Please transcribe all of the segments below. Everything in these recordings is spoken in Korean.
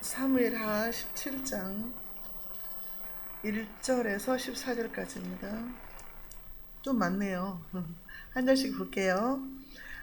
사무엘하 17장 1절에서 14절까지입니다. 좀 많네요. 한 절씩 볼게요.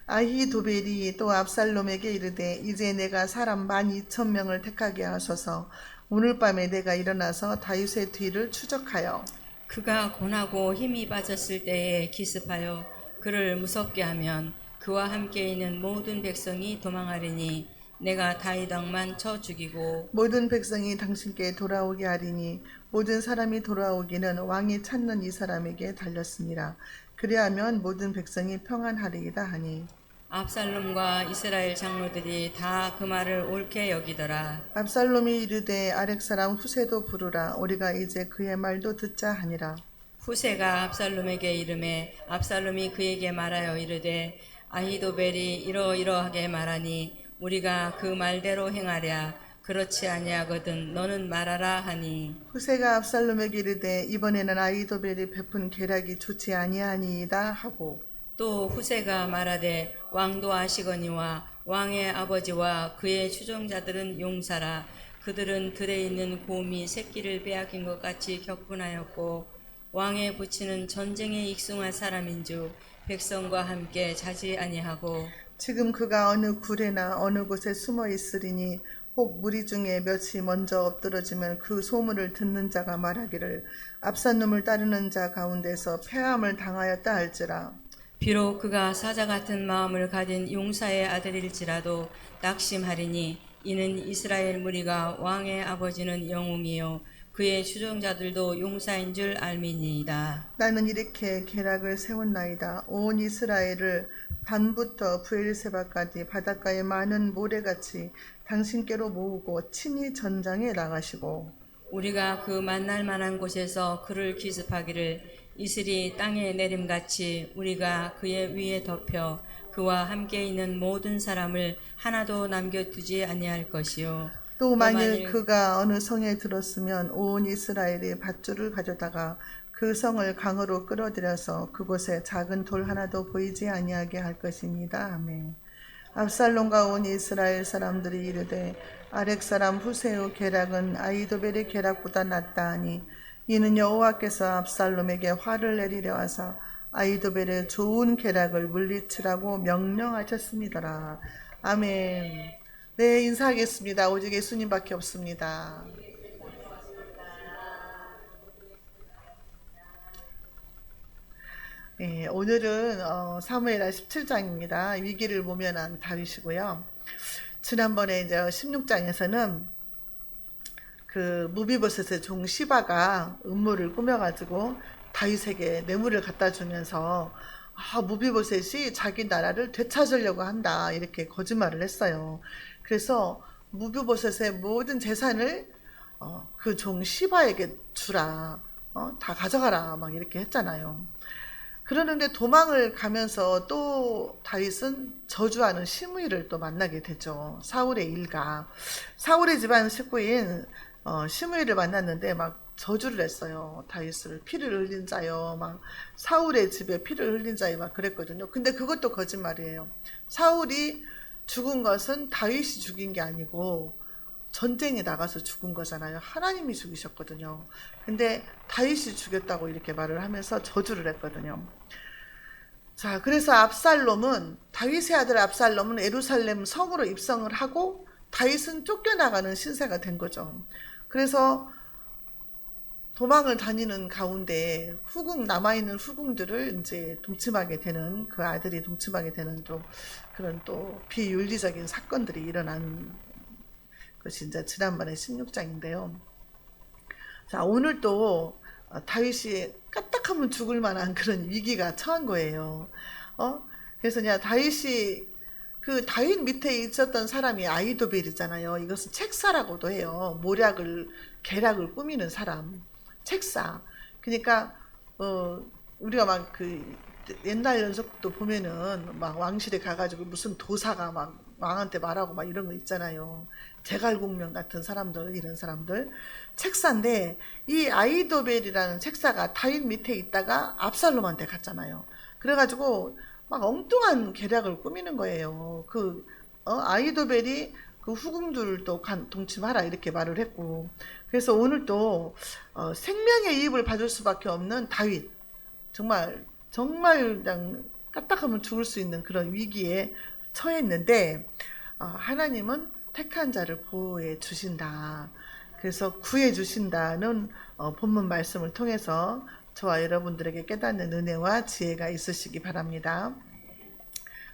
아히도벨이 또 압살롬에게 이르되 이제 내가 사람 12,000명을 택하게 하소서. 오늘 밤에 내가 일어나서 다윗의 뒤를 추적하여 그가 고나고 힘이 빠졌을 때에 기습하여 그를 무섭게 하면 그와 함께 있는 모든 백성이 도망하리니 내가 다윗 왕만 쳐 죽이고 모든 백성이 당신께 돌아오게 하리니 모든 사람이 돌아오기는 왕이 찾는 이 사람에게 달렸습니다. 그리하면 모든 백성이 평안하리이다 하니 압살롬과 이스라엘 장로들이 다 그 말을 옳게 여기더라. 압살롬이 이르되 아렉 사람 후세도 부르라. 우리가 이제 그의 말도 듣자 하니라. 후세가 압살롬에게 이르매 압살롬이 그에게 말하여 이르되 아히도벨이 이러이러하게 말하니 우리가 그 말대로 행하랴. 그렇지 아니하거든 너는 말하라 하니 후세가 압살롬에게 이르되 이번에는 아히도벨이 베푼 계략이 좋지 아니하니이다 하고 또 후세가 말하되 왕도 아시거니와 왕의 아버지와 그의 추종자들은 용사라. 그들은 들에 있는 곰이 새끼를 빼앗긴 것 같이 격분하였고 왕의 부친은 전쟁에 익숙한 사람인즉 백성과 함께 자지 아니하고 지금 그가 어느 굴에나 어느 곳에 숨어 있으리니 혹 무리 중에 몇이 먼저 엎드러지면 그 소문을 듣는 자가 말하기를 압살롬을 따르는 자 가운데서 패함을 당하였다 할지라. 비록 그가 사자 같은 마음을 가진 용사의 아들일지라도 낙심하리니 이는 이스라엘 무리가 왕의 아버지는 영웅이요 그의 추종자들도 용사인 줄 알미니이다. 나는 이렇게 계략을 세웠나이다. 온 이스라엘을 단부터 브엘세바까지 바닷가의 많은 모래같이 당신께로 모으고 친히 전장에 나가시고 우리가 그 만날 만한 곳에서 그를 기습하기를 이슬이 땅에 내림같이 우리가 그의 위에 덮여 그와 함께 있는 모든 사람을 하나도 남겨두지 아니할 것이요. 또 또 만일 만일 그가 어느 성에 들었으면 온 이스라엘이 밧줄을 가져다가 그 성을 강으로 끌어들여서 그곳에 작은 돌 하나도 보이지 아니하게 할 것입니다. 아멘. 압살롬과 온 이스라엘 사람들이 이르되 아렉 사람 후세의 계략은 아히도벨의 계략보다 낫다 하니 이는 여호와께서 압살롬에게 화를 내리려 하사 아히도벨의 좋은 계략을 물리치라고 명령하셨습니다라. 아멘. 네, 인사하겠습니다. 오직 예수님밖에 없습니다. 네, 오늘은 사무엘하 17장입니다. 위기를 모면한 다윗이고요. 지난번에 이제 16장에서는 그 무비보셋의 종 시바가 음모를 꾸며가지고 다윗에게 뇌물을 갖다 주면서 무비보셋이 자기 나라를 되찾으려고 한다 이렇게 거짓말을 했어요. 그래서 무비보셋의 모든 재산을 그 종 시바에게 주라, 다 가져가라 막 이렇게 했잖아요. 그러는데 도망을 가면서 또 다윗은 저주하는 시므이를 또 만나게 되죠. 사울의 일가, 사울의 집안 식구인 시므이를 만났는데 막 저주를 했어요. 다윗을 피를 흘린 자요, 막 사울의 집에 피를 흘린 자요, 막 그랬거든요. 근데 그것도 거짓말이에요. 사울이 죽은 것은 다윗이 죽인 게 아니고 전쟁에 나가서 죽은 거잖아요. 하나님이 죽이셨거든요. 근데 다윗이 죽였다고 이렇게 말을 하면서 저주를 했거든요. 자, 그래서 압살롬은 다윗의 아들 압살롬은 예루살렘 성으로 입성을 하고 다윗은 쫓겨나가는 신세가 된 거죠. 그래서 도망을 다니는 가운데 남아있는 후궁들을 이제 동침하게 되는, 그 아들이 동침하게 되는 또 그런 또 비윤리적인 사건들이 일어난 것이 이제 지난번에 16장인데요. 자, 오늘 또 다윗이 까딱하면 죽을 만한 그런 위기가 처한 거예요. 그래서 그냥 다윗이 그 다윗 밑에 있었던 사람이 아히도벨이잖아요. 이것은 책사라고도 해요. 계략을 꾸미는 사람. 책사. 그러니까 우리가 막 그 옛날 연속도 보면은 막 왕실에 가가지고 무슨 도사가 막 왕한테 말하고 막 이런 거 있잖아요. 제갈공명 같은 사람들, 이런 사람들. 책사인데 이 아히도벨이라는 책사가 다윗 밑에 있다가 압살롬한테 갔잖아요. 그래가지고 막 엉뚱한 계략을 꾸미는 거예요. 아히도벨이 그 후궁들도 동침하라 이렇게 말을 했고, 그래서 오늘 또 생명의 이입을 받을 수밖에 없는 다윗, 정말 그냥 까딱하면 죽을 수 있는 그런 위기에 처했는데 하나님은 택한 자를 보호해 주신다. 그래서 구해 주신다는 본문 말씀을 통해서 저와 여러분들에게 깨닫는 은혜와 지혜가 있으시기 바랍니다.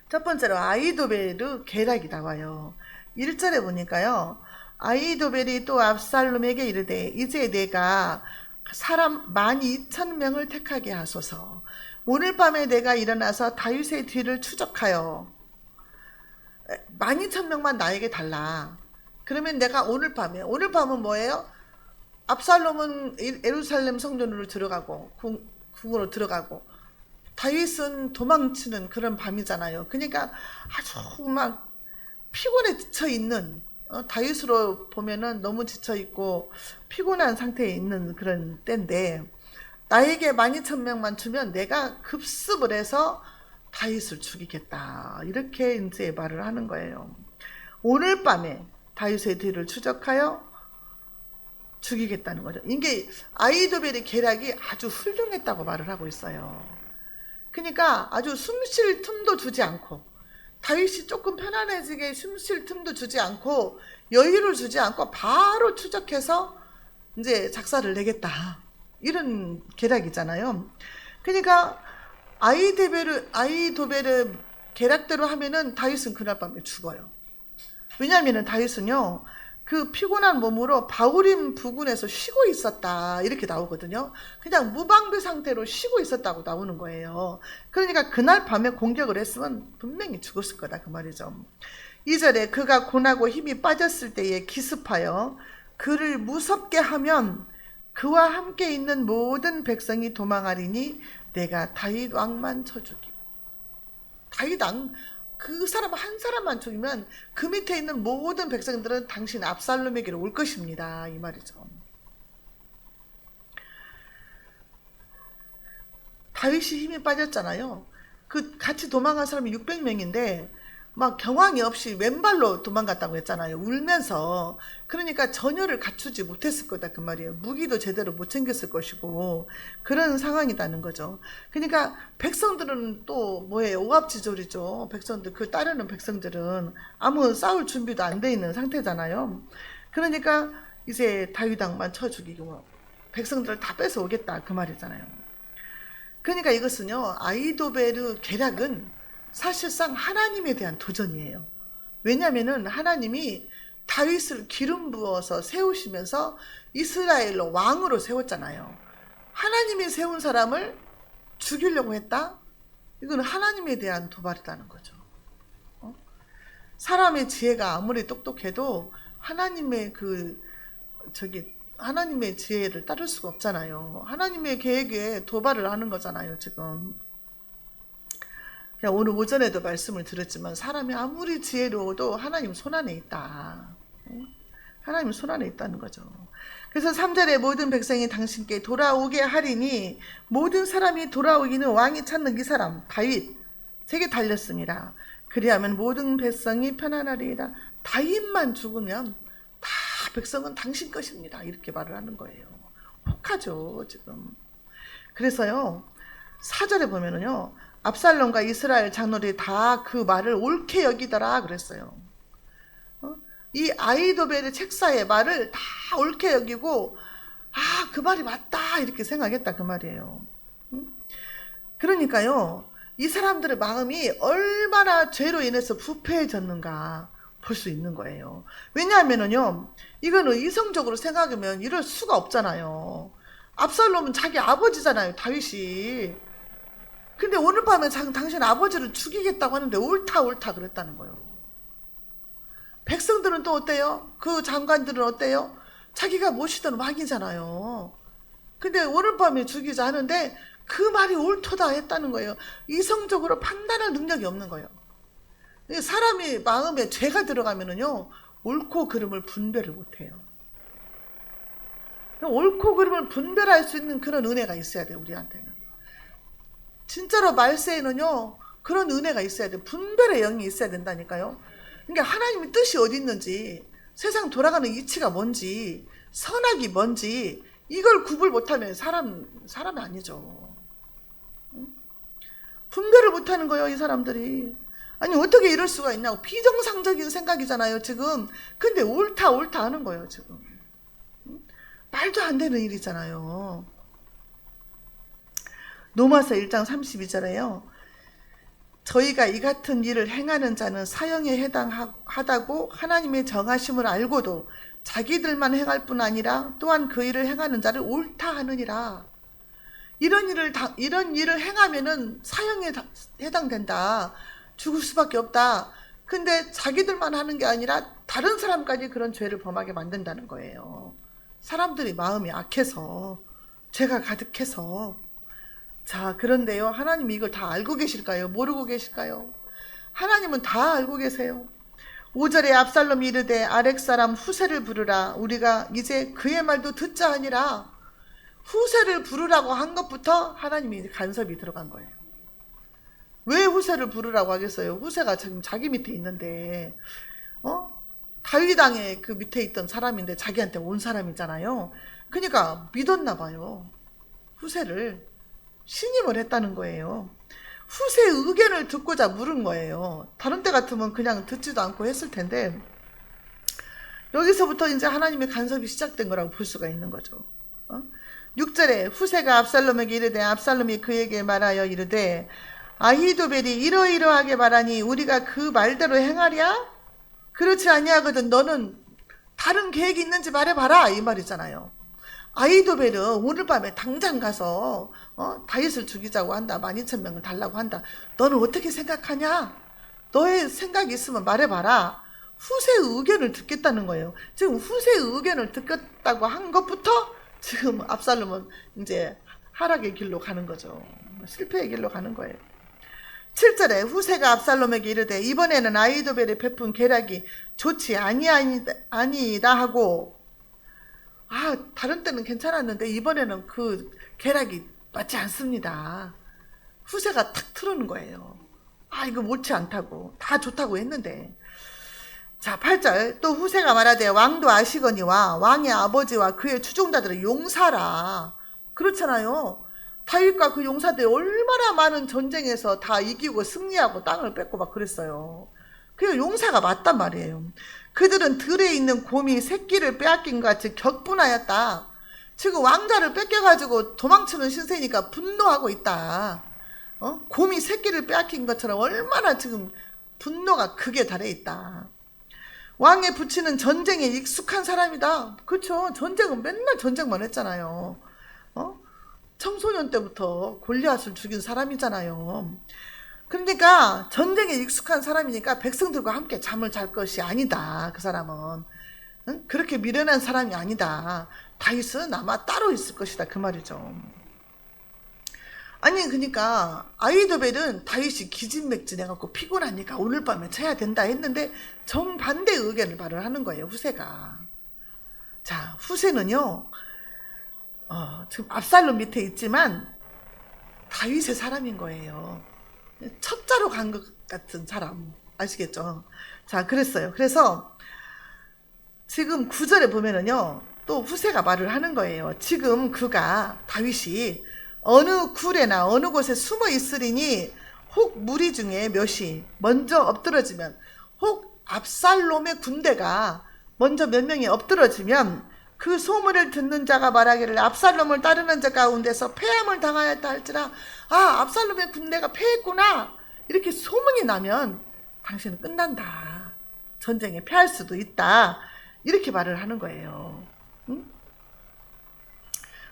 첫 번째로 아히도벨의 계략이 나와요. 1절에 보니까요. 아히도벨이 또 압살롬에게 이르되 이제 내가 사람 12,000명을 택하게 하소서. 오늘 밤에 내가 일어나서 다윗의 뒤를 추적하여 12,000명만 나에게 달라. 그러면 내가 오늘 밤은 뭐예요? 압살롬은 예루살렘 성전으로 들어가고 궁으로 들어가고 다윗은 도망치는 그런 밤이잖아요. 그러니까 아주 막 피곤에 지쳐 있는, 다윗으로 보면은 너무 지쳐 있고 피곤한 상태에 있는 그런 때인데, 나에게 12,000명만 주면 내가 급습을 해서 다윗을 죽이겠다. 이렇게 이제 말을 하는 거예요. 오늘 밤에 다윗의 뒤를 추적하여 죽이겠다는 거죠. 이게 아히도벨의 계략이 아주 훌륭했다고 말을 하고 있어요. 그러니까 아주 숨 쉴 틈도 주지 않고, 다윗이 조금 편안해지게 숨 쉴 틈도 주지 않고 여유를 주지 않고 바로 추적해서 이제 작사를 내겠다. 이런 계략이잖아요. 그러니까 아히도벨의 계략대로 하면은 다윗은 그날 밤에 죽어요. 왜냐하면은 다윗은요, 그 피곤한 몸으로 바후림 부근에서 쉬고 있었다 이렇게 나오거든요. 그냥 무방비 상태로 쉬고 있었다고 나오는 거예요. 그러니까 그날 밤에 공격을 했으면 분명히 죽었을 거다 그 말이죠. 2절에 그가 고나고 힘이 빠졌을 때에 기습하여 그를 무섭게 하면 그와 함께 있는 모든 백성이 도망하리니 내가 다윗 왕만 쳐 죽이고, 다윗 왕 그 사람 한 사람만 죽이면 그 밑에 있는 모든 백성들은 당신 압살롬에게로 올 것입니다. 이 말이죠. 다윗이 힘이 빠졌잖아요. 그 같이 도망간 사람이 600명인데 막 경황이 없이 왼발로 도망갔다고 했잖아요. 울면서. 그러니까 전열을 갖추지 못했을 거다 그 말이에요. 무기도 제대로 못 챙겼을 것이고 그런 상황이라는 거죠. 그러니까 백성들은 또 뭐예요? 오합지졸이죠. 백성들, 그 따르는 백성들은 아무 싸울 준비도 안 돼 있는 상태잖아요. 그러니까 이제 다윗 왕만 쳐 죽이고 백성들을 다 뺏어오겠다 그 말이잖아요. 그러니까 이것은요, 아히도벨의 계략은 사실상 하나님에 대한 도전이에요. 왜냐하면은 하나님이 다윗을 기름 부어서 세우시면서 이스라엘로 왕으로 세웠잖아요. 하나님이 세운 사람을 죽이려고 했다? 이건 하나님에 대한 도발이라는 거죠. 사람의 지혜가 아무리 똑똑해도 하나님의 하나님의 지혜를 따를 수가 없잖아요. 하나님의 계획에 도발을 하는 거잖아요, 지금. 오늘 오전에도 말씀을 드렸지만 사람이 아무리 지혜로워도 하나님 손안에 있다. 하나님 손안에 있다는 거죠. 그래서 3절에 모든 백성이 당신께 돌아오게 하리니 모든 사람이 돌아오기는 왕이 찾는 이 사람 다윗에게 달렸습니다. 그리하면 모든 백성이 편안하리이다. 다윗만 죽으면 다 백성은 당신 것입니다. 이렇게 말을 하는 거예요. 혹하죠 지금. 그래서요 4절에 보면은요 압살롬과 이스라엘 장로들이 다 그 말을 옳게 여기더라 그랬어요. 이 아히도벨의 책사의 말을 다 옳게 여기고 그 말이 맞다 이렇게 생각했다 그 말이에요. 그러니까요 이 사람들의 마음이 얼마나 죄로 인해서 부패해졌는가 볼 수 있는 거예요. 왜냐하면은요 이거는 이성적으로 생각하면 이럴 수가 없잖아요. 압살롬은 자기 아버지잖아요, 다윗이. 근데 오늘 밤에 당신 아버지를 죽이겠다고 하는데 옳다 그랬다는 거예요. 백성들은 또 어때요? 그 장관들은 어때요? 자기가 모시던 왕이잖아요. 근데 오늘 밤에 죽이자 하는데 그 말이 옳다 했다는 거예요. 이성적으로 판단할 능력이 없는 거예요. 사람이 마음에 죄가 들어가면은요 옳고 그름을 분별을 못해요. 옳고 그름을 분별할 수 있는 그런 은혜가 있어야 돼요, 우리한테는. 진짜로 말세에는요 그런 은혜가 있어야 돼요. 분별의 영이 있어야 된다니까요. 그러니까 하나님의 뜻이 어디 있는지, 세상 돌아가는 이치가 뭔지, 선악이 뭔지 이걸 구분 못하면 사람이 아니죠. 분별을 못하는 거예요, 이 사람들이. 아니 어떻게 이럴 수가 있냐고. 비정상적인 생각이잖아요 지금. 근데 옳다 하는 거예요 지금. 말도 안 되는 일이잖아요. 로마서 1장 32절에요. 저희가 이 같은 일을 행하는 자는 사형에 해당하다고 하나님의 정하심을 알고도 자기들만 행할 뿐 아니라 또한 그 일을 행하는 자를 옳다 하느니라. 이런 일을 행하면은 사형에 해당된다. 죽을 수밖에 없다. 근데 자기들만 하는 게 아니라 다른 사람까지 그런 죄를 범하게 만든다는 거예요. 사람들이 마음이 악해서, 죄가 가득해서. 자, 그런데요, 하나님이 이걸 다 알고 계실까요? 모르고 계실까요? 하나님은 다 알고 계세요. 5절에 압살롬이 이르되 아렉 사람 후세를 부르라. 우리가 이제 그의 말도 듣자 하니라. 후세를 부르라고 한 것부터 하나님이 간섭이 들어간 거예요. 왜 후세를 부르라고 하겠어요? 후세가 지금 자기 밑에 있는데, 다윗 왕의 그 밑에 있던 사람인데 자기한테 온 사람이잖아요. 그러니까 믿었나 봐요. 후세를 신임을 했다는 거예요. 후세의 의견을 듣고자 물은 거예요. 다른 때 같으면 그냥 듣지도 않고 했을 텐데, 여기서부터 이제 하나님의 간섭이 시작된 거라고 볼 수가 있는 거죠. 6절에 후세가 압살롬에게 이르되 압살롬이 그에게 말하여 이르되 아히도벨이 이러이러하게 말하니 우리가 그 말대로 행하랴? 그렇지 아니하거든 너는 다른 계획이 있는지 말해봐라, 이 말이잖아요. 아히도벨은 오늘 밤에 당장 가서 다윗을 죽이자고 한다. 12,000명을 달라고 한다. 너는 어떻게 생각하냐? 너의 생각이 있으면 말해봐라. 후세의 의견을 듣겠다는 거예요. 지금 후세의 의견을 듣겠다고 한 것부터 지금 압살롬은 이제 하락의 길로 가는 거죠. 실패의 길로 가는 거예요. 7절에 후세가 압살롬에게 이르되 이번에는 아히도벨이 베푼 계략이 좋지 아니이다 하고, 다른 때는 괜찮았는데 이번에는 그 계략이 맞지 않습니다. 후세가 탁 틀어놓은 거예요. 이거 옳지 않다고. 다 좋다고 했는데. 자, 8절 또 후세가 말하되 왕도 아시거니와 왕의 아버지와 그의 추종자들을 용사라. 그렇잖아요. 다윗과 그 용사들이 얼마나 많은 전쟁에서 다 이기고 승리하고 땅을 뺏고 막 그랬어요. 그게 용사가 맞단 말이에요. 그들은 들에 있는 곰이 새끼를 빼앗긴 것 같이 격분하였다. 지금 왕자를 뺏겨가지고 도망치는 신세니까 분노하고 있다. 곰이 새끼를 빼앗긴 것처럼 얼마나 지금 분노가 극에 달해 있다. 왕에 붙이는 전쟁에 익숙한 사람이다. 그렇죠. 전쟁은 맨날 전쟁만 했잖아요. 청소년 때부터 골리앗을 죽인 사람이잖아요. 그러니까 전쟁에 익숙한 사람이니까 백성들과 함께 잠을 잘 것이 아니다. 그 사람은. 그렇게 미련한 사람이 아니다. 다윗은 아마 따로 있을 것이다. 그 말이죠. 아니 그러니까 아히도벨은 다윗이 기진맥진해갖고 피곤하니까 오늘 밤에 쳐야 된다 했는데 정반대 의견을 말을 하는 거예요. 후세가. 자, 후세는요 지금 압살롬 밑에 있지만 다윗의 사람인 거예요. 첩자로 간 것 같은 사람 아시겠죠? 자, 그랬어요. 그래서 지금 9절에 보면은요 또 후세가 말을 하는 거예요. 지금 그가 다윗이 어느 굴에나 어느 곳에 숨어 있으리니 혹 무리 중에 몇이 먼저 엎드러지면, 혹 압살롬의 군대가 먼저 몇 명이 엎드러지면 그 소문을 듣는 자가 말하기를 압살롬을 따르는 자 가운데서 패함을 당하였다 할지라. 압살롬의 군대가 패했구나 이렇게 소문이 나면 당신은 끝난다. 전쟁에 패할 수도 있다. 이렇게 말을 하는 거예요.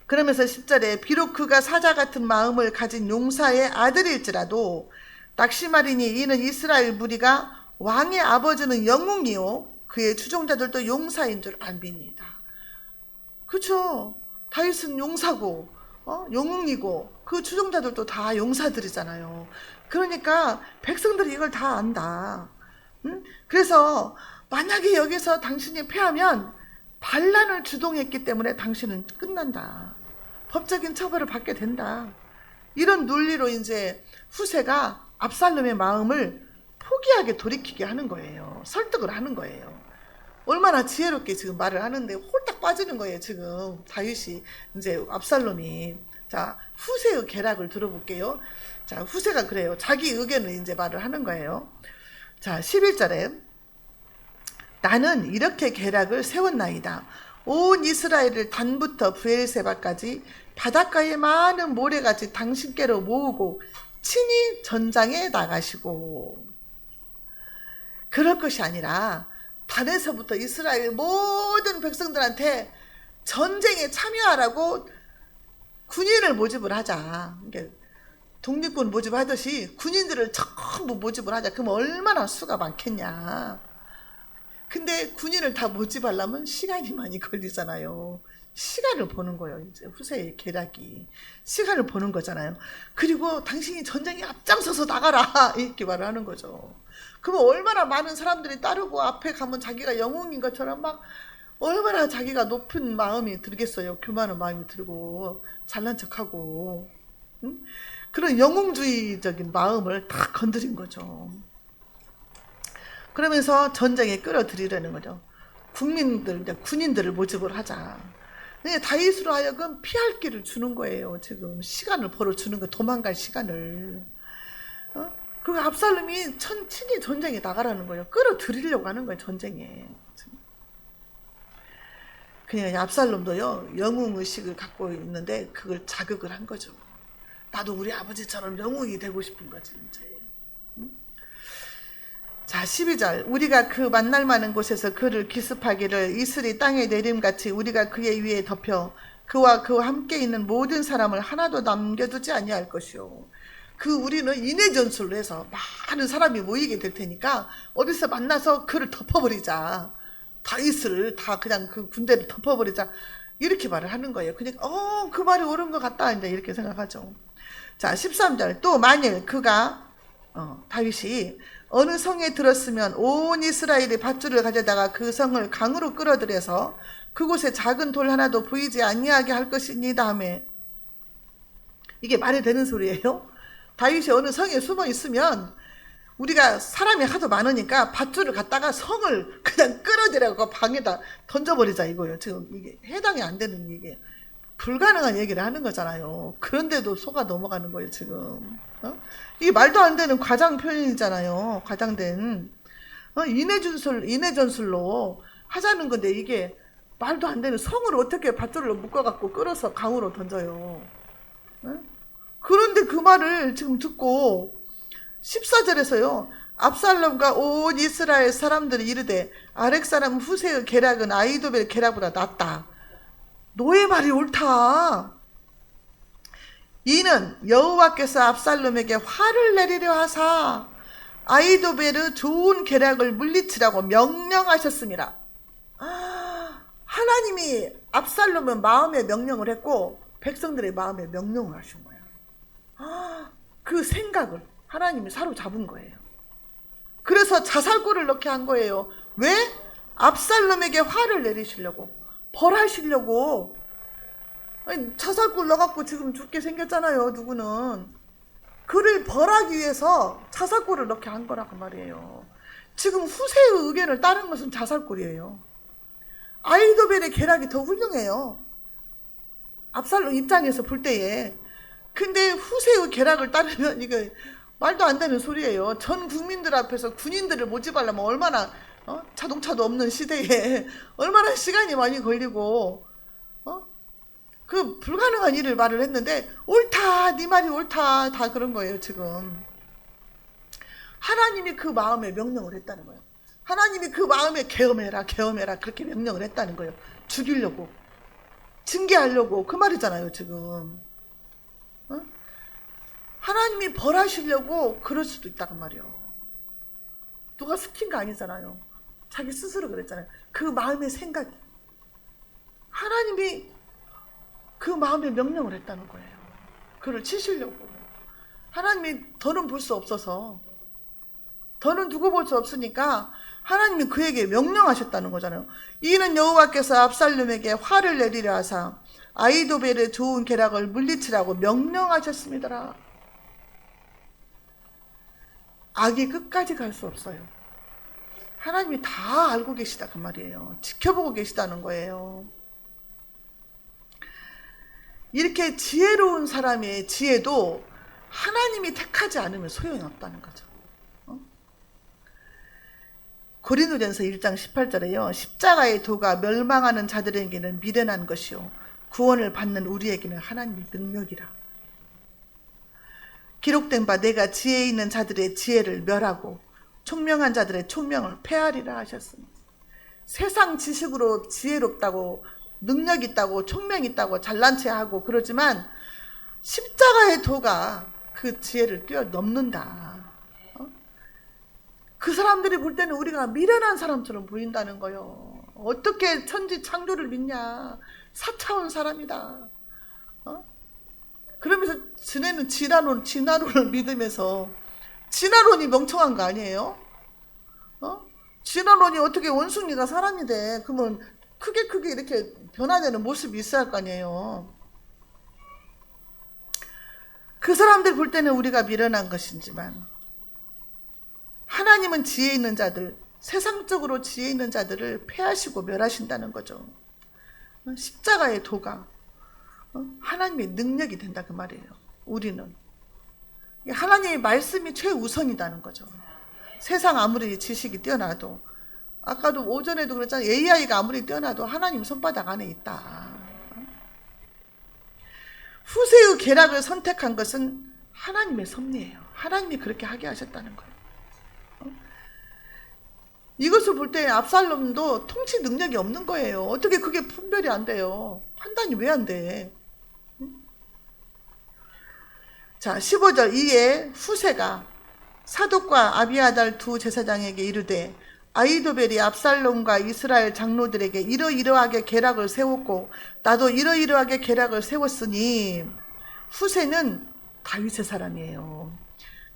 그러면서 10절에 비록 그가 사자 같은 마음을 가진 용사의 아들일지라도 낙심하리니 이는 이스라엘 무리가 왕의 아버지는 영웅이요 그의 추종자들도 용사인 줄 알미니이다. 그렇죠. 다윗은 용사고 영웅이고 그 추종자들도 다 용사들이잖아요. 그러니까 백성들이 이걸 다 안다. 그래서 만약에 여기서 당신이 패하면 반란을 주동했기 때문에 당신은 끝난다. 법적인 처벌을 받게 된다. 이런 논리로 이제 후세가 압살롬의 마음을 포기하게 돌이키게 하는 거예요. 설득을 하는 거예요. 얼마나 지혜롭게 지금 말을 하는데 홀딱 빠지는 거예요. 지금 다윗이 이제 압살롬이. 자, 후세의 계략을 들어볼게요. 자, 후세가 그래요. 자기 의견을 이제 말을 하는 거예요. 자, 11절에 나는 이렇게 계략을 세웠나이다. 온 이스라엘을 단부터 브엘세바까지 바닷가의 많은 모래같이 당신께로 모으고 친히 전장에 나가시고. 그럴 것이 아니라 단에서부터 이스라엘 모든 백성들한테 전쟁에 참여하라고 군인을 모집을 하자. 그러니까 독립군 모집하듯이 군인들을 전부 모집을 하자. 그럼 얼마나 수가 많겠냐. 근데 군인을 다 모집하려면 시간이 많이 걸리잖아요. 시간을 보는 거예요. 이제 후세의 계략이 시간을 보는 거잖아요. 그리고 당신이 전쟁에 앞장서서 나가라 이렇게 말을 하는 거죠. 그러면 얼마나 많은 사람들이 따르고 앞에 가면 자기가 영웅인 것처럼 막 얼마나 자기가 높은 마음이 들겠어요. 교만한 마음이 들고 잘난 척하고. 응? 그런 영웅주의적인 마음을 다 건드린 거죠. 그러면서 전쟁에 끌어들이려는 거죠. 군인들을 모집을 하자. 다윗으로 하여금 피할 길을 주는 거예요. 지금 시간을 벌어주는 거, 도망갈 시간을. 그리고 압살롬이 친히 전쟁에 나가라는 거예요. 끌어들이려고 하는 거예요. 전쟁에. 그냥 압살롬도요, 영웅의식을 갖고 있는데 그걸 자극을 한 거죠. 나도 우리 아버지처럼 영웅이 되고 싶은 거지 이제. 자, 12절. 우리가 그 만날 만한 곳에서 그를 기습하기를 이슬이 땅에 내림같이 우리가 그의 위에 덮여 그와 그와 함께 있는 모든 사람을 하나도 남겨두지 아니할 것이요. 우리는 인해전술로 해서 많은 사람이 모이게 될 테니까 어디서 만나서 그를 덮어버리자. 다윗을 다 그냥 그 군대를 덮어버리자. 이렇게 말을 하는 거예요. 그러니까 그 말이 옳은 것 같다 이제 이렇게 생각하죠. 자, 13절. 또 만일 그가 다윗이 어느 성에 들었으면 온 이스라엘이 밧줄을 가져다가 그 성을 강으로 끌어들여서 그곳에 작은 돌 하나도 보이지 아니하게 할 것이니다 하며. 이게 말이 되는 소리예요? 다윗이 어느 성에 숨어 있으면 우리가 사람이 하도 많으니까 밧줄을 갖다가 성을 그냥 끌어들여서 방에다 던져버리자 이거예요. 지금 이게 해당이 안 되는 얘기예요. 불가능한 얘기를 하는 거잖아요. 그런데도 속아 넘어가는 거예요, 지금. 이게 말도 안 되는 과장 표현이잖아요. 과장된. 인해전술로 하자는 건데, 이게 말도 안 되는 성을 어떻게 밧줄로 묶어갖고 끌어서 강으로 던져요. 그런데 그 말을 지금 듣고, 14절에서요, 압살롬과 온 이스라엘 사람들이 이르되, 아렉 사람 후세의 계략은 아히도벨 계략보다 낫다. 너의 말이 옳다. 이는 여호와께서 압살롬에게 화를 내리려 하사 아히도벨의 좋은 계략을 물리치라고 명령하셨습니다. 하나님이 압살롬의 마음에 명령을 했고 백성들의 마음에 명령을 하신 거예요. 그 생각을 하나님이 사로잡은 거예요. 그래서 자살골을 넣게 한 거예요. 왜? 압살롬에게 화를 내리시려고, 벌하시려고. 자살골 넣어갖고 지금 죽게 생겼잖아요, 누구는. 그를 벌하기 위해서 자살골을 넣게 한 거라고 말이에요. 지금 후세의 의견을 따른 것은 자살골이에요. 아히도벨의 계략이 더 훌륭해요, 압살롬 입장에서 볼 때에. 근데 후세의 계략을 따르면 이거 말도 안 되는 소리예요. 전 국민들 앞에서 군인들을 모집하려면 얼마나 자동차도 없는 시대에 얼마나 시간이 많이 걸리고 그 불가능한 일을 말을 했는데 옳다, 네 말이 옳다, 다 그런 거예요. 지금 하나님이 그 마음에 명령을 했다는 거예요. 하나님이 그 마음에 계엄해라 그렇게 명령을 했다는 거예요. 죽이려고, 징계하려고, 그 말이잖아요 지금. 하나님이 벌하시려고 그럴 수도 있다고 말이에요. 누가 시킨 거 아니잖아요. 자기 스스로 그랬잖아요. 그 마음의 생각이, 하나님이 그 마음에 명령을 했다는 거예요. 그를 치시려고. 하나님이 더는 볼 수 없어서, 더는 두고 볼 수 없으니까 하나님이 그에게 명령하셨다는 거잖아요. 이는 여호와께서 압살롬에게 화를 내리려 하사 아히도벨의 좋은 계략을 물리치라고 명령하셨습니다. 악이 끝까지 갈 수 없어요. 하나님이 다 알고 계시다 그 말이에요. 지켜보고 계시다는 거예요. 이렇게 지혜로운 사람의 지혜도 하나님이 택하지 않으면 소용이 없다는 거죠. 고린도전서 1장 18절에요. 십자가의 도가 멸망하는 자들에게는 미련한 것이요 구원을 받는 우리에게는 하나님의 능력이라. 기록된 바 내가 지혜 있는 자들의 지혜를 멸하고 총명한 자들의 총명을 폐하리라 하셨습니다. 세상 지식으로 지혜롭다고 능력 있다고 총명 있다고 잘난 체하고 그러지만 십자가의 도가 그 지혜를 뛰어넘는다. 그 사람들이 볼 때는 우리가 미련한 사람처럼 보인다는 거예요. 어떻게 천지 창조를 믿냐. 4차원 사람이다. 그러면서 지네는 진화론을 믿으면서 진화론이 멍청한 거 아니에요? 진화론이 어떻게 원숭이가 사람이 돼? 그러면 크게 이렇게 변화되는 모습이 있어야 할 거 아니에요. 그 사람들 볼 때는 우리가 미련한 것이지만 하나님은 지혜 있는 자들, 세상적으로 지혜 있는 자들을 폐하시고 멸하신다는 거죠. 십자가의 도가 하나님의 능력이 된다 그 말이에요. 우리는 하나님의 말씀이 최우선이라는 거죠. 세상 아무리 지식이 뛰어나도 아까도 오전에도 그랬잖아요. AI가 아무리 뛰어나도 하나님 손바닥 안에 있다. 후세의 계략을 선택한 것은 하나님의 섭리예요. 하나님이 그렇게 하게 하셨다는 거예요. 이것을 볼 때 압살롬도 통치 능력이 없는 거예요. 어떻게 그게 분별이 안 돼요? 판단이 왜 안 돼? 자, 15절 이에 후세가 사독과 아비아달 두 제사장에게 이르되 아히도벨이 압살롬과 이스라엘 장로들에게 이러이러하게 계략을 세웠고 나도 이러이러하게 계략을 세웠으니 후세는 다윗의 사람이에요.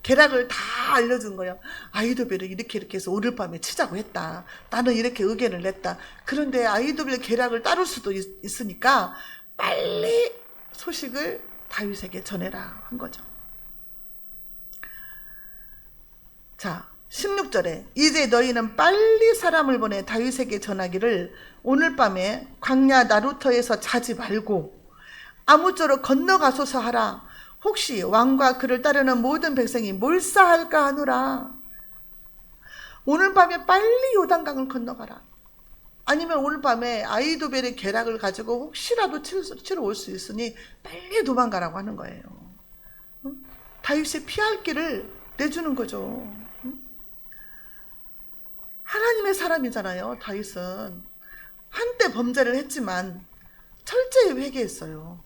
계략을 다 알려준 거예요. 아히도벨을 이렇게 해서 오늘 밤에 치자고 했다. 나는 이렇게 의견을 냈다. 그런데 아히도벨 계략을 따를 수도 있으니까 빨리 소식을 다윗에게 전해라 한 거죠. 자, 16절에 이제 너희는 빨리 사람을 보내 다윗에게 전하기를 오늘 밤에 광야 나루터에서 자지 말고 아무쪼록 건너가소서 하라. 혹시 왕과 그를 따르는 모든 백성이 몰사할까 하노라. 오늘 밤에 빨리 요단강을 건너가라. 아니면 오늘 밤에 아히도벨의 계략을 가지고 혹시라도 치러 올 수 있으니 빨리 도망가라고 하는 거예요. 다윗이 피할 길을 내주는 거죠. 하나님의 사람이잖아요. 다윗은 한때 범죄를 했지만 철저히 회개했어요.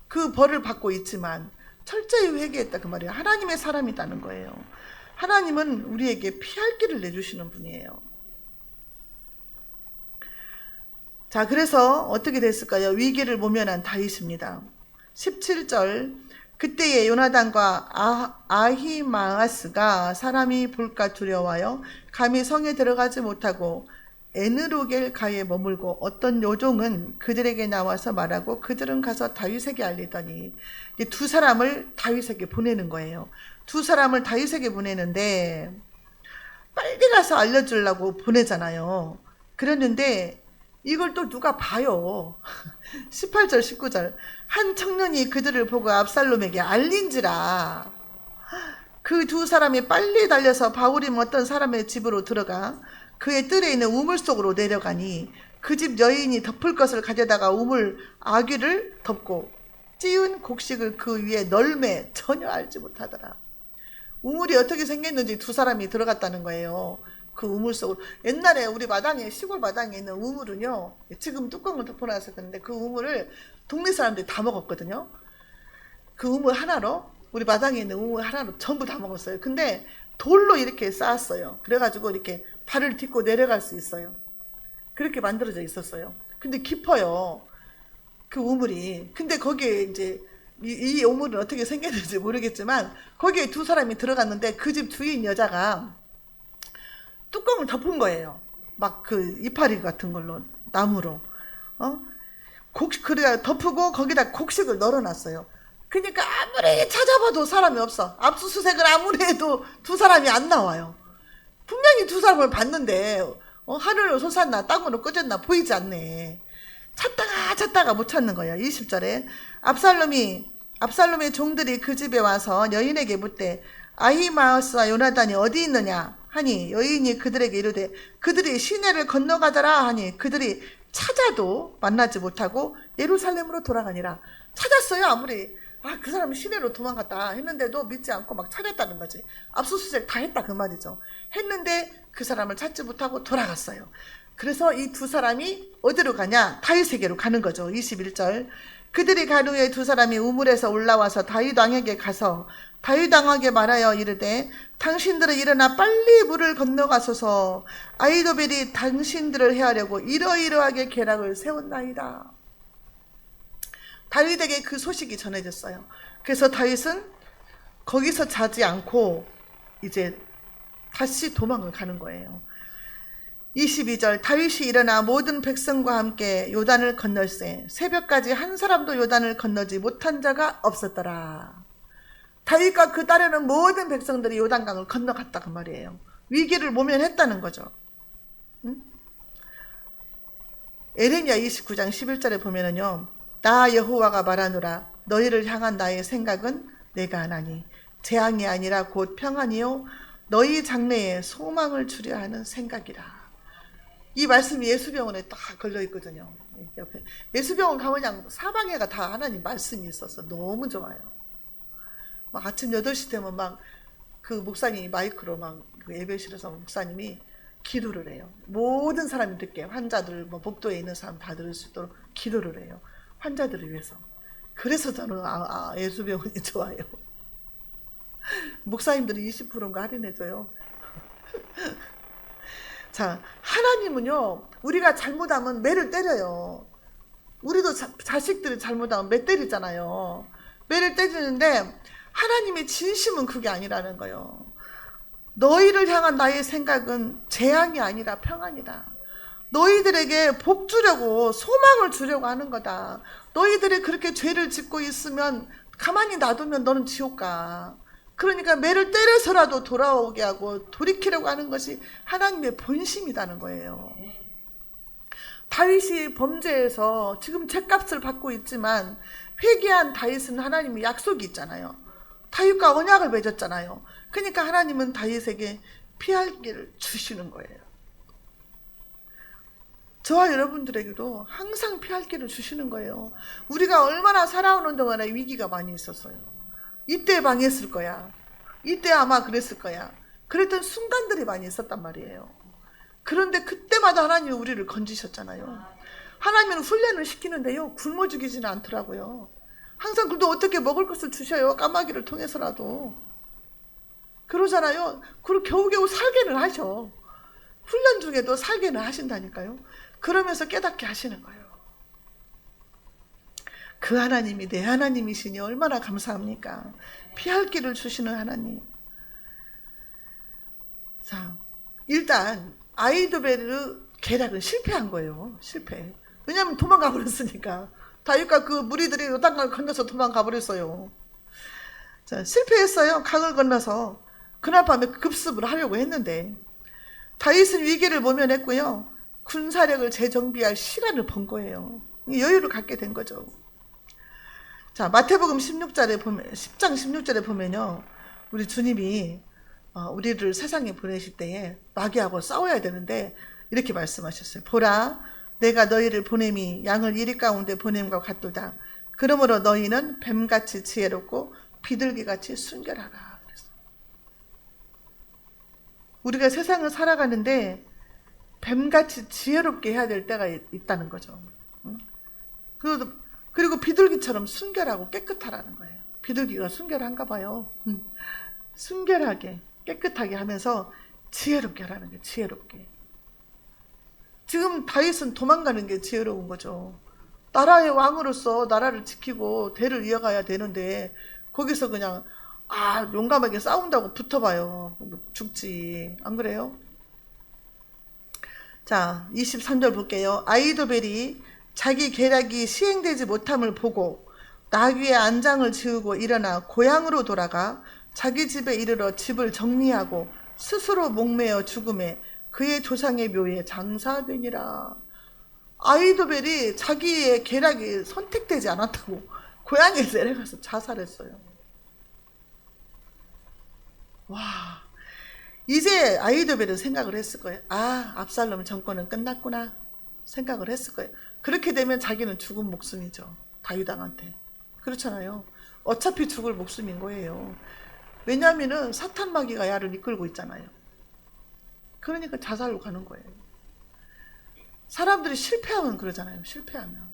그 벌을 받고 있지만 철저히 회개했다 그 말이에요. 하나님의 사람이라는 거예요. 하나님은 우리에게 피할 길을 내주시는 분이에요. 자, 그래서 어떻게 됐을까요? 위기를 모면한 다윗입니다. 17절 그때에 요나단과 아히마아스가 사람이 볼까 두려워하여 감히 성에 들어가지 못하고 에느로겔 가에 머물고 어떤 요종은 그들에게 나와서 말하고 그들은 가서 다윗에게 알리더니 이 두 사람을 다윗에게 보내는 거예요. 두 사람을 다윗에게 보내는데 빨리 가서 알려주려고 보내잖아요. 그랬는데 이걸 또 누가 봐요. 18절 19절 한 청년이 그들을 보고 압살롬에게 알린지라. 그 두 사람이 빨리 달려서 바울임 어떤 사람의 집으로 들어가 그의 뜰에 있는 우물 속으로 내려가니 그 집 여인이 덮을 것을 가져다가 우물 아귀를 덮고 찌운 곡식을 그 위에 널매 전혀 알지 못하더라. 우물이 어떻게 생겼는지 두 사람이 들어갔다는 거예요. 그 우물 속으로. 옛날에 우리 마당에 시골 마당에 있는 우물은요. 지금 뚜껑을 덮어놔서 그런데 그 우물을 동네 사람들이 다 먹었거든요. 그 우물 하나로 우리 마당에 있는 우물 하나로 전부 다 먹었어요. 근데 돌로 이렇게 쌓았어요. 그래가지고 이렇게 발을 딛고 내려갈 수 있어요. 그렇게 만들어져 있었어요. 근데 깊어요. 그 우물이. 근데 거기에 이제 이 우물은 어떻게 생겼는지 모르겠지만 거기에 두 사람이 들어갔는데 그 집 주인 여자가 뚜껑을 덮은 거예요. 막 그 이파리 같은 걸로 나무로 그래 덮고 거기다 곡식을 널어놨어요. 그러니까 아무리 찾아봐도 사람이 없어. 압수수색을 아무리 해도 두 사람이 안 나와요. 분명히 두 사람을 봤는데 하늘로 솟았나 땅으로 꺼졌나 보이지 않네. 찾다가 못 찾는 거예요. 20절에 압살롬의 종들이 그 집에 와서 여인에게 묻되 아히마아스와 요나단이 어디 있느냐 하니 여인이 그들에게 이르되 그들이 시내를 건너가더라 하니 그들이 찾아도 만나지 못하고 예루살렘으로 돌아가니라. 찾았어요. 아무리 그 사람이 시내로 도망갔다 했는데도 믿지 않고 막 찾았다는 거지. 압수수색 다 했다 그 말이죠. 했는데 그 사람을 찾지 못하고 돌아갔어요. 그래서 이 두 사람이 어디로 가냐? 다윗에게로 가는 거죠. 21절. 그들이 간 후에 두 사람이 우물에서 올라와서 다윗 왕에게 가서 다윗 왕에게 말하여 이르되 당신들은 일어나 빨리 물을 건너가소서. 아히도벨이 당신들을 해하려고 이러이러하게 계략을 세웠나이다. 다윗에게 그 소식이 전해졌어요. 그래서 다윗은 거기서 자지 않고 이제 다시 도망을 가는 거예요. 22절 다윗이 일어나 모든 백성과 함께 요단을 건널세 새벽까지 한 사람도 요단을 건너지 못한 자가 없었더라. 다윗과 그 따르는 모든 백성들이 요단강을 건너갔다 그 말이에요. 위기를 모면했다는 거죠. 응? 에레미야 29장 11절에 보면은요. 나 여호와가 말하노라 너희를 향한 나의 생각은 내가 하나니 재앙이 아니라 곧 평안이요 너희 장래에 소망을 주려 하는 생각이라. 이 말씀이 예수병원에 딱 걸려 있거든요. 옆에 예수병원 가면 그냥 사방에가 다 하나님 말씀이 있어서 너무 좋아요. 막 아침 8시 되면 막 그 목사님이 마이크로 막 그 예배실에서 목사님이 기도를 해요. 모든 사람이 듣게 환자들 뭐 복도에 있는 사람 다 들을 수 있도록 기도를 해요. 환자들을 위해서. 그래서 저는 예수병원이 좋아요. 목사님들이 20%인가 할인해줘요. 자, 하나님은요, 우리가 잘못하면 매를 때려요. 우리도 자식들이 잘못하면 매 때리잖아요. 매를 때리는데, 하나님의 진심은 그게 아니라는 거예요. 너희를 향한 나의 생각은 재앙이 아니라 평안이다. 너희들에게 복 주려고, 소망을 주려고 하는 거다. 너희들이 그렇게 죄를 짓고 있으면, 가만히 놔두면 너는 지옥 가. 그러니까 매를 때려서라도 돌아오게 하고 돌이키려고 하는 것이 하나님의 본심이라는 거예요. 다윗이 범죄해서 지금 죗값을 받고 있지만 회개한 다윗은 하나님의 약속이 있잖아요. 다윗과 언약을 맺었잖아요. 그러니까 하나님은 다윗에게 피할 길을 주시는 거예요. 저와 여러분들에게도 항상 피할 길을 주시는 거예요. 우리가 얼마나 살아오는 동안에 위기가 많이 있었어요. 이때 망했을 거야. 이때 아마 그랬을 거야. 그랬던 순간들이 많이 있었단 말이에요. 그런데 그때마다 하나님이 우리를 건지셨잖아요. 하나님은 훈련을 시키는데요. 굶어 죽이지는 않더라고요. 항상 그래도 어떻게 먹을 것을 주셔요. 까마귀를 통해서라도. 그러잖아요. 그리고 겨우겨우 살게는 하셔. 훈련 중에도 살게는 하신다니까요. 그러면서 깨닫게 하시는 거예요. 그 하나님이 내 하나님이시니 얼마나 감사합니까? 피할 길을 주시는 하나님. 자, 일단 아히도벨의 계략은 실패한 거예요. 실패. 왜냐하면 도망가 버렸으니까. 다윗과 그 무리들이 요단강을 건너서 도망가 버렸어요. 자, 실패했어요. 강을 건너서 그날 밤에 급습을 하려고 했는데 다윗은 위기를 모면했고요. 군사력을 재정비할 시간을 번 거예요. 여유를 갖게 된 거죠. 자, 마태복음 16절에 보면, 10장 16절에 보면요. 우리 주님이 우리를 세상에 보내실 때에 마귀하고 싸워야 되는데 이렇게 말씀하셨어요. 보라, 내가 너희를 보냄이 양을 이리 가운데 보냄과 같도다. 그러므로 너희는 뱀같이 지혜롭고 비둘기같이 순결하라. 우리가 세상을 살아가는데 뱀같이 지혜롭게 해야 될 때가 있다는 거죠. 그리고 비둘기처럼 순결하고 깨끗하라는 거예요. 비둘기가 순결한가 봐요. 순결하게 깨끗하게 하면서 지혜롭게 하라는 거예요. 지혜롭게. 지금 다윗은 도망가는 게 지혜로운 거죠. 나라의 왕으로서 나라를 지키고 대를 이어가야 되는데 거기서 그냥 용감하게 싸운다고 붙어봐요. 죽지. 안 그래요? 자, 23절 볼게요. 아히도벨이 자기 계략이 시행되지 못함을 보고 나귀의 안장을 지우고 일어나 고향으로 돌아가 자기 집에 이르러 집을 정리하고 스스로 목매어 죽음에 그의 조상의 묘에 장사되니라. 아이도벨이 자기의 계략이 선택되지 않았다고 고향에 내려가서 자살했어요. 와, 이제 아이도벨은 생각을 했을 거예요. 아, 압살롬 정권은 끝났구나 생각을 했을 거예요. 그렇게 되면 자기는 죽은 목숨이죠. 다윗왕한테. 그렇잖아요. 어차피 죽을 목숨인 거예요. 왜냐하면은 사탄 마귀가 야를 이끌고 있잖아요. 그러니까 자살로 가는 거예요. 사람들이 실패하면 그러잖아요. 실패하면.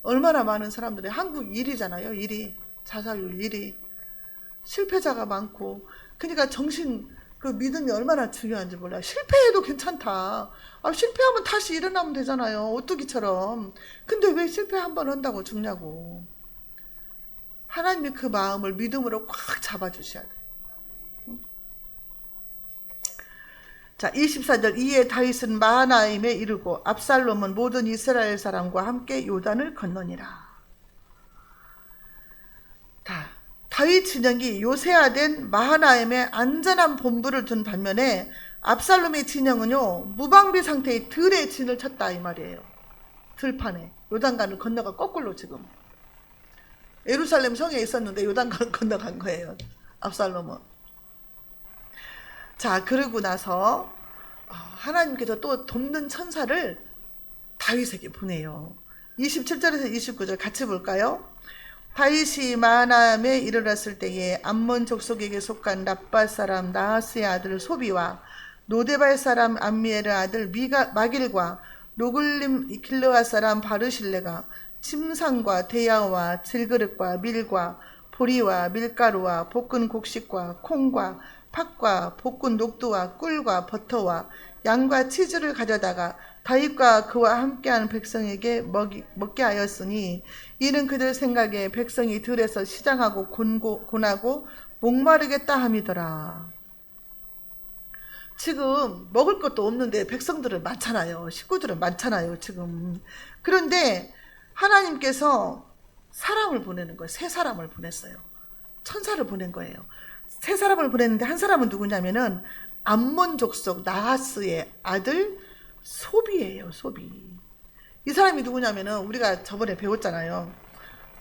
얼마나 많은 사람들이 한국 1위잖아요. 1위. 자살률 1위. 실패자가 많고. 그러니까 정신 그 믿음이 얼마나 중요한지 몰라요. 실패해도 괜찮다. 아, 실패하면 다시 일어나면 되잖아요. 오뚜기처럼. 근데 왜 실패 한 번 한다고 죽냐고. 하나님이 그 마음을 믿음으로 꽉 잡아주셔야 돼요. 자, 24절. 이에 다윗은 마하나임에 이르고 압살롬은 모든 이스라엘 사람과 함께 요단을 건너니라. 다윗 진영이 요새화된 마하나임에 안전한 본부를 둔 반면에 압살롬의 진영은요 무방비 상태의 들에 진을 쳤다 이 말이에요. 들판에 요단강을 건너가 거꾸로 지금 예루살렘 성에 있었는데 요단강을 건너간 거예요. 압살롬은. 자, 그러고 나서 하나님께서 또 돕는 천사를 다윗에게 보내요. 27절에서 29절 같이 볼까요? 다윗이 마하나임에 이르렀을 때에 암몬 족속에게 속한 랍밧 사람 나하스의 아들 소비와 노데발 사람 암미엘의 아들 마길과 로글림 길르앗 사람 바르실레가 침상과 대야와 질그릇과 밀과 보리와 밀가루와 볶은 곡식과 콩과 팥과 볶은 녹두와 꿀과 버터와 양과 치즈를 가져다가 다윗과 그와 함께하는 백성에게 먹게 하였으니 이는 그들 생각에 백성이 들에서 시장하고 곤하고 목마르겠다 함이더라. 지금 먹을 것도 없는데 백성들은 많잖아요. 식구들은 많잖아요. 지금. 그런데 하나님께서 사람을 보내는 거예요. 세 사람을 보냈어요. 천사를 보낸 거예요. 세 사람을 보냈는데 한 사람은 누구냐면은 암몬 족속 나하스의 아들 소비예요. 소비. 이 사람이 누구냐면은 우리가 저번에 배웠잖아요.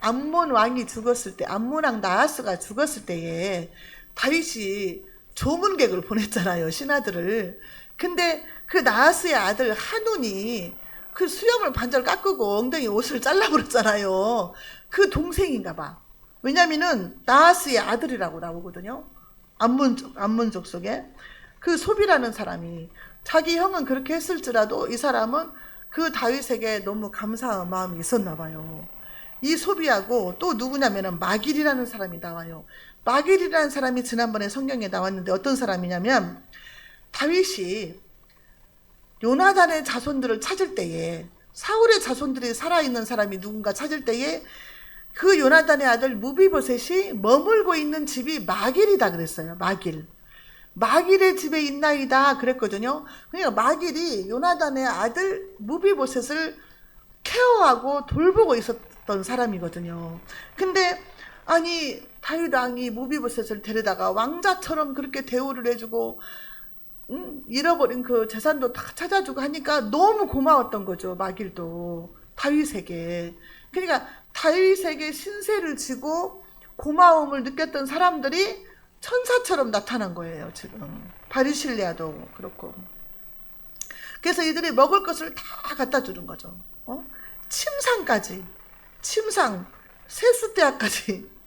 암몬 왕이 죽었을 때, 암몬 왕 나하스가 죽었을 때에 다윗이 조문객을 보냈잖아요. 신하들을. 근데 그 나하스의 아들 한운이 그 수염을 반절 깎고 엉덩이 옷을 잘라버렸잖아요. 그 동생인가 봐. 왜냐면은 나하스의 아들이라고 나오거든요. 암몬 족속에. 그 소비라는 사람이 자기 형은 그렇게 했을지라도 이 사람은 그 다윗에게 너무 감사한 마음이 있었나 봐요. 이 소비하고 또 누구냐면은 마길이라는 사람이 나와요. 마길이라는 사람이 지난번에 성경에 나왔는데 어떤 사람이냐면 다윗이 요나단의 자손들을 찾을 때에 사울의 자손들이 살아있는 사람이 누군가 찾을 때에 그 요나단의 아들 무비보셋이 머물고 있는 집이 마길이다 그랬어요. 마길의 집에 있나이다 그랬거든요. 그러니까 마길이 요나단의 아들 무비보셋을 케어하고 돌보고 있었던 사람이거든요. 근데 아니 다윗 왕이 무비보셋을 데려다가 왕자처럼 그렇게 대우를 해주고 잃어버린 그 재산도 다 찾아주고 하니까 너무 고마웠던 거죠. 마길도 다윗에게. 그러니까 다윗에게 신세를 지고 고마움을 느꼈던 사람들이 천사처럼 나타난 거예요. 지금 바리실리아도 그렇고. 그래서 이들이 먹을 것을 다 갖다 주는 거죠. 침상까지. 침상 세수대야까지.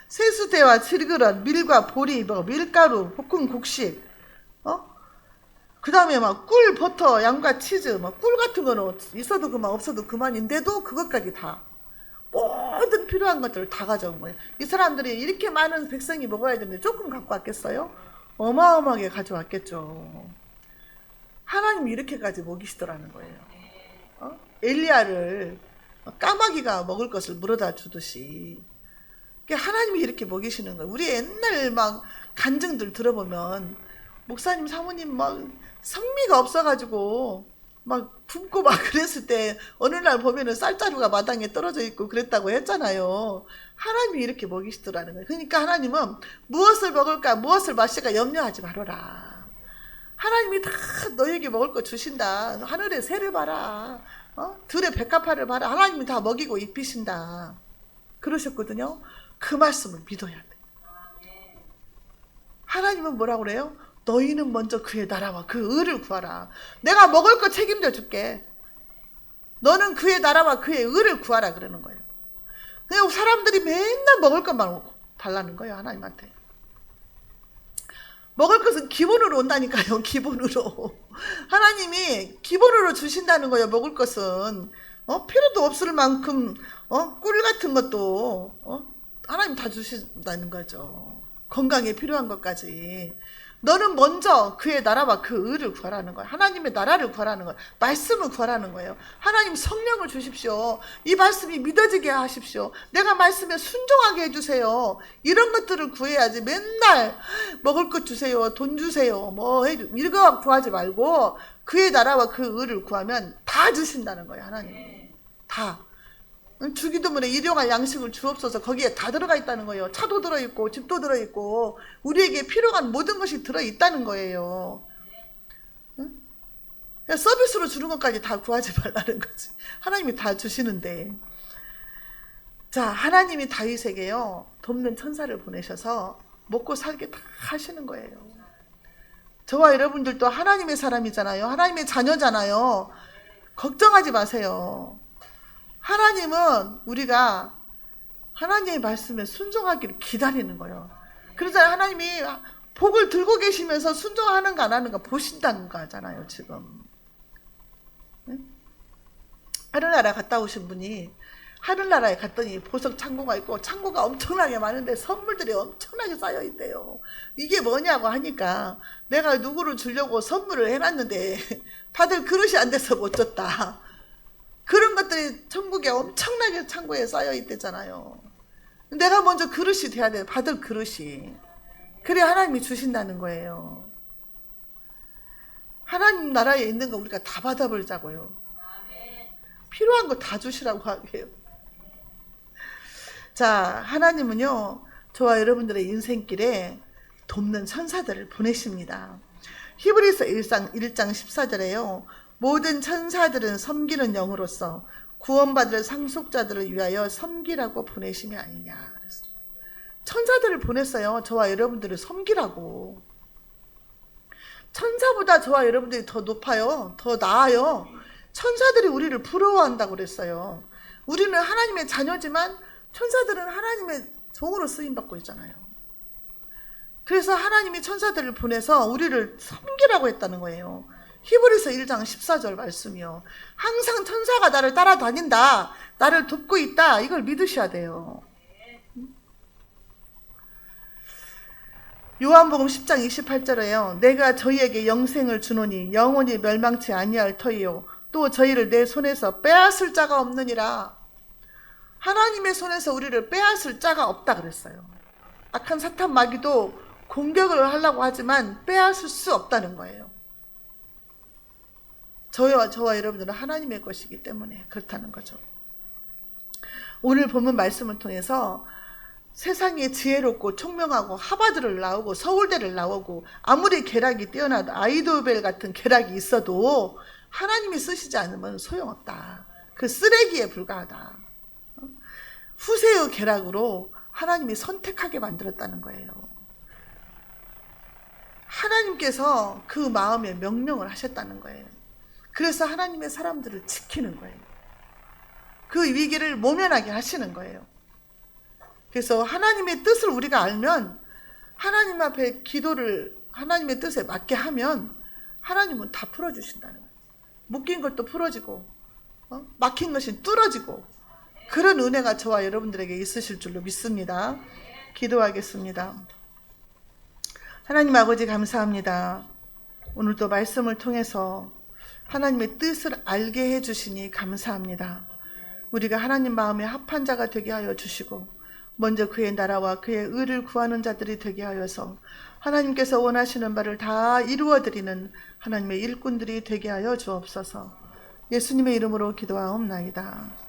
세수대와 질그릇, 밀과 보리, 밀가루, 볶은 곡식, 그 다음에 막 꿀, 버터, 양과 치즈, 막 꿀 같은 거는 있어도 그만 없어도 그만인데도 그것까지 다 모든 필요한 것들을 다 가져온 거예요. 이 사람들이 이렇게 많은 백성이 먹어야 되는데 조금 갖고 왔겠어요? 어마어마하게 가져왔겠죠. 하나님이 이렇게까지 먹이시더라는 거예요. 엘리야를 까마귀가 먹을 것을 물어다 주듯이 하나님이 이렇게 먹이시는 거예요. 우리 옛날 막 간증들 들어보면 목사님 사모님 막 성미가 없어가지고 막 굶고 막 그랬을 때 어느 날 보면은 쌀자루가 마당에 떨어져 있고 그랬다고 했잖아요. 하나님이 이렇게 먹이시더라는 거예요. 그러니까 하나님은 무엇을 먹을까 무엇을 마실까 염려하지 말아라. 하나님이 다 너에게 먹을 거 주신다. 하늘의 새를 봐라. 들의 백합화를 봐라. 하나님이 다 먹이고 입히신다. 그러셨거든요. 그 말씀을 믿어야 돼. 하나님은 뭐라고 그래요? 너희는 먼저 그의 나라와 그 의를 구하라. 내가 먹을 거 책임져 줄게. 너는 그의 나라와 그의 의를 구하라 그러는 거예요. 그냥 사람들이 맨날 먹을 것만 달라는 거예요. 하나님한테. 먹을 것은 기본으로 온다니까요. 기본으로. 하나님이 기본으로 주신다는 거예요. 먹을 것은. 필요도 없을 만큼 꿀 같은 것도 하나님 다 주신다는 거죠. 건강에 필요한 것까지. 너는 먼저 그의 나라와 그 의를 구하라는 거예요. 하나님의 나라를 구하라는 거예요. 말씀을 구하라는 거예요. 하나님 성령을 주십시오. 이 말씀이 믿어지게 하십시오. 내가 말씀에 순종하게 해주세요. 이런 것들을 구해야지. 맨날 먹을 것 주세요. 돈 주세요. 이거 구하지 말고 그의 나라와 그 의를 구하면 다 주신다는 거예요. 하나님. 다. 주기도문에 일용할 양식을 주옵소서. 거기에 다 들어가 있다는 거예요. 차도 들어있고 집도 들어있고 우리에게 필요한 모든 것이 들어있다는 거예요. 서비스로 주는 것까지 다 구하지 말라는 거지. 하나님이 다 주시는데. 자, 하나님이 다윗에게요 돕는 천사를 보내셔서 먹고 살게 다 하시는 거예요. 저와 여러분들도 하나님의 사람이잖아요. 하나님의 자녀잖아요. 걱정하지 마세요. 하나님은 우리가 하나님의 말씀에 순종하기를 기다리는 거예요. 그래서 하나님이 복을 들고 계시면서 순종하는가 안 하는가 보신다는 거잖아요. 지금 하늘나라 갔다 오신 분이 하늘나라에 갔더니 보석 창고가 있고 창고가 엄청나게 많은데 선물들이 엄청나게 쌓여 있대요. 이게 뭐냐고 하니까 내가 누구를 주려고 선물을 해놨는데 다들 그릇이 안 돼서 못 줬다. 그런 것들이 천국에 엄청나게 창고에 쌓여 있대잖아요. 내가 먼저 그릇이 돼야 돼. 받을 그릇이. 그래 하나님이 주신다는 거예요. 하나님 나라에 있는 거 우리가 다 받아보자고요. 필요한 거 다 주시라고 하게요. 자, 하나님은요 저와 여러분들의 인생길에 돕는 천사들을 보내십니다. 히브리서 1장 14절에요. 모든 천사들은 섬기는 영으로서 구원받을 상속자들을 위하여 섬기라고 보내심이 아니냐. 그래서 천사들을 보냈어요. 저와 여러분들을 섬기라고. 천사보다 저와 여러분들이 더 높아요. 더 나아요. 천사들이 우리를 부러워한다고 그랬어요. 우리는 하나님의 자녀지만 천사들은 하나님의 종으로 쓰임받고 있잖아요. 그래서 하나님이 천사들을 보내서 우리를 섬기라고 했다는 거예요. 히브리서 1장 14절 말씀이요. 항상 천사가 나를 따라다닌다. 나를 돕고 있다. 이걸 믿으셔야 돼요. 요한복음 10장 28절에요. 내가 저희에게 영생을 주노니 영원히 멸망치 아니할 터이요. 또 저희를 내 손에서 빼앗을 자가 없느니라. 하나님의 손에서 우리를 빼앗을 자가 없다 그랬어요. 악한 사탄 마귀도 공격을 하려고 하지만 빼앗을 수 없다는 거예요. 저와 여러분들은 하나님의 것이기 때문에 그렇다는 거죠. 오늘 본문 말씀을 통해서 세상에 지혜롭고 총명하고 하버드를 나오고 서울대를 나오고 아무리 계략이 뛰어나도 아이돌벨 같은 계략이 있어도 하나님이 쓰시지 않으면 소용없다. 그 쓰레기에 불과하다. 후세의 계략으로 하나님이 선택하게 만들었다는 거예요. 하나님께서 그 마음에 명령을 하셨다는 거예요. 그래서 하나님의 사람들을 지키는 거예요. 그 위기를 모면하게 하시는 거예요. 그래서 하나님의 뜻을 우리가 알면 하나님 앞에 기도를 하나님의 뜻에 맞게 하면 하나님은 다 풀어주신다는 거예요. 묶인 것도 풀어지고 막힌 것이 뚫어지고 그런 은혜가 저와 여러분들에게 있으실 줄로 믿습니다. 기도하겠습니다. 하나님 아버지 감사합니다. 오늘도 말씀을 통해서 하나님의 뜻을 알게 해주시니 감사합니다. 우리가 하나님 마음에 합한 자가 되게 하여 주시고 먼저 그의 나라와 그의 의를 구하는 자들이 되게 하여서 하나님께서 원하시는 바를 다 이루어드리는 하나님의 일꾼들이 되게 하여 주옵소서. 예수님의 이름으로 기도하옵나이다.